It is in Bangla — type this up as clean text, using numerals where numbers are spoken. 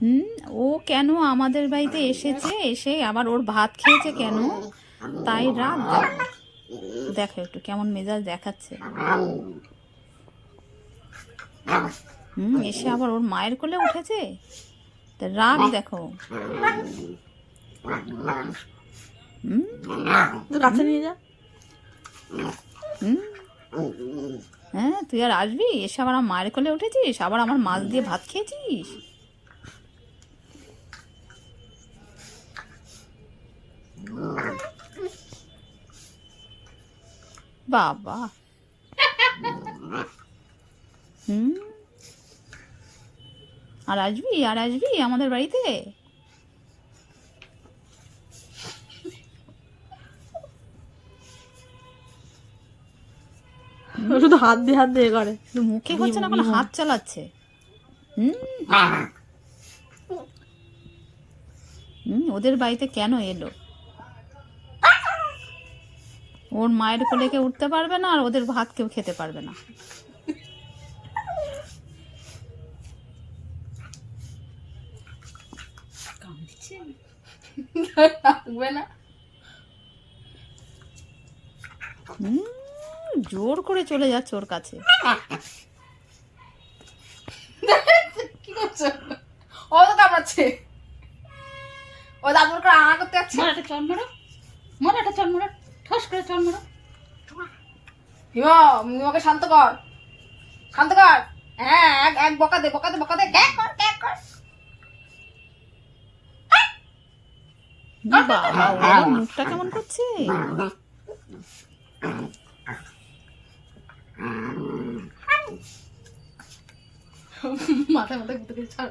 হুম, ও কেন আমাদের বাড়িতে এসেছে, এসে আবার ওর ভাত খেয়েছে কেন, তাই রাগ দেখো। দেখো একটু কেমন মেজাজ দেখাচ্ছে। এসে আবার ওর মায়ের কোলে উঠেছে, তা রাগ দেখো। কাছে নিয়ে যা। হ্যাঁ, তুই আর আসবি? এসে আবার আমার মায়ের কোলে উঠেছিস, আবার আমার মাছ দিয়ে ভাত খেয়েছিস। বাবা। আর আসবি, আর আসবি আমাদের বাড়িতে? শুধু হাত দিয়ে করে, মুখে হচ্ছে না, কোনো হাত চালাচ্ছে। ওদের বাড়িতে কেন এলো? ওর মায়ের কোলে কেউ উঠতে পারবে না, আর ওদের ভাত কেউ খেতে পারবে না। জোর করে চলে যাচ্ছে ওর কাছে। কি করছো? ও তো কামড়াচ্ছে, ও দাদুর করে আনা করতে যাচ্ছে। একটা চল মারো, মারো একটা চল মারো, ঠস করে চল মারো। হিমা, মিমাকে শান্ত কর, শান্ত কর। হ্যাঁ, এক বকা দে, বকা দে, বকা দে, ক্যাক কর, ক্যাক কর। বাবা, ওর মুখটা কেমন করছে। মাথায় মাথায় ঘুরতে গেছে।